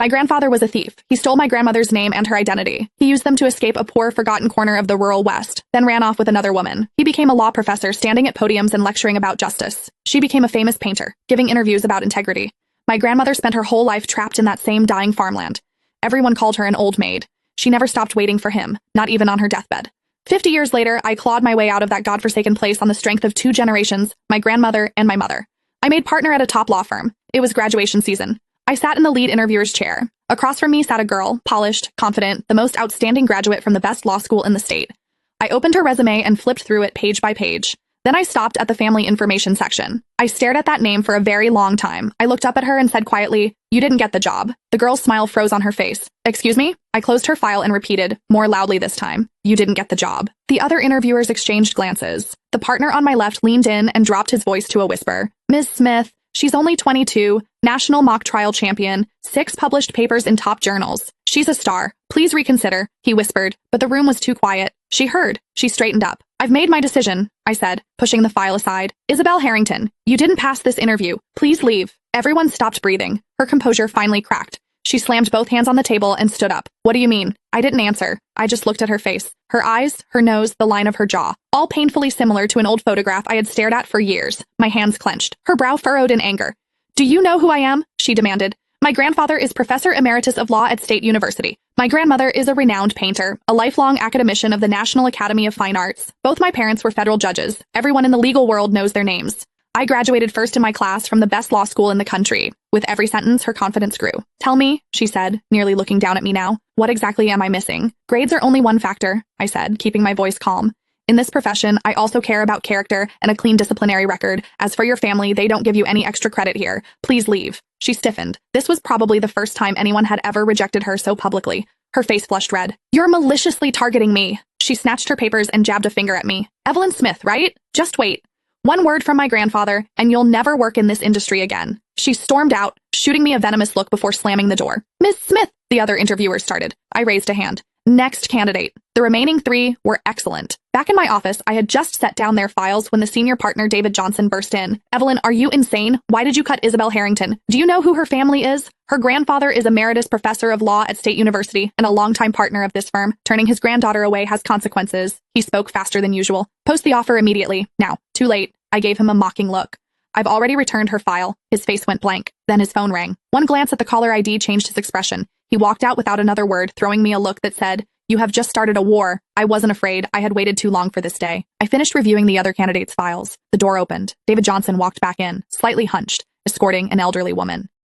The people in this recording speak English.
My grandfather was a thief. He stole my grandmother's name and her identity. He used them to escape a poor, forgotten corner of the rural West, then ran off with another woman. He became a law professor, standing at podiums and lecturing about justice. She became a famous painter, giving interviews about integrity. My grandmother spent her whole life trapped in that same dying farmland. Everyone called her an old maid. She never stopped waiting for him, not even on her deathbed. 50 years later, I clawed my way out of that godforsaken place on the strength of 2 generations, my grandmother and my mother. I made partner at a top law firm. It was graduation season. I sat in the lead interviewer's chair. Across from me sat a girl, polished, confident, the most outstanding graduate from the best law school in the state. I opened her resume and flipped through it page by page. Then I stopped at the family information section. I stared at that name for a very long time. I looked up at her and said quietly, "You didn't get the job." The girl's smile froze on her face. "Excuse me?" I closed her file and repeated, more loudly this time, "You didn't get the job." The other interviewers exchanged glances. The partner on my left leaned in and dropped his voice to a whisper. "Ms. Smith, she's only 22, national mock trial champion, 6 published papers in top journals. She's a star. Please reconsider," he whispered, but the room was too quiet. She heard. She straightened up. "I've made my decision," I said, pushing the file aside. "Isabel Harrington, you didn't pass this interview. Please leave." Everyone stopped breathing. Her composure finally cracked. She slammed both hands on the table and stood up. "What do you mean?" I didn't answer. I just looked at her face. Her eyes, her nose, the line of her jaw. All painfully similar to an old photograph I had stared at for years. My hands clenched. Her brow furrowed in anger. "Do you know who I am?" she demanded. "My grandfather is Professor Emeritus of Law at State University. My grandmother is a renowned painter, a lifelong academician of the National Academy of Fine Arts. Both my parents were federal judges. Everyone in the legal world knows their names. I graduated first in my class from the best law school in the country." With every sentence, her confidence grew. "Tell me," she said, nearly looking down at me now, "what exactly am I missing?" "Grades are only one factor," I said, keeping my voice calm. "In this profession, I also care about character and a clean disciplinary record. As for your family, they don't give you any extra credit here. Please leave." She stiffened. This was probably the first time anyone had ever rejected her so publicly. Her face flushed red. "You're maliciously targeting me." She snatched her papers and jabbed a finger at me. "Evelyn Smith, right? Just wait. One word from my grandfather, and you'll never work in this industry again." She stormed out, shooting me a venomous look before slamming the door. "Miss Smith," the other interviewer started. I raised a hand. "Next candidate." The remaining 3 were excellent. Back in my office, I had just set down their files when the senior partner David Johnson burst in. "Evelyn, are you insane? Why did you cut Isabel Harrington? Do you know who her family is? Her grandfather is Emeritus Professor of Law at State University and a longtime partner of this firm. Turning his granddaughter away has consequences." He spoke faster than usual. "Post the offer immediately. Now." "Too late." I gave him a mocking look. "I've already returned her file." His face went blank. Then his phone rang. One glance at the caller ID changed his expression. He walked out without another word, throwing me a look that said, "You have just started a war." I wasn't afraid. I had waited too long for this day. I finished reviewing the other candidates' files. The door opened. David Johnson walked back in, slightly hunched, escorting an elderly woman.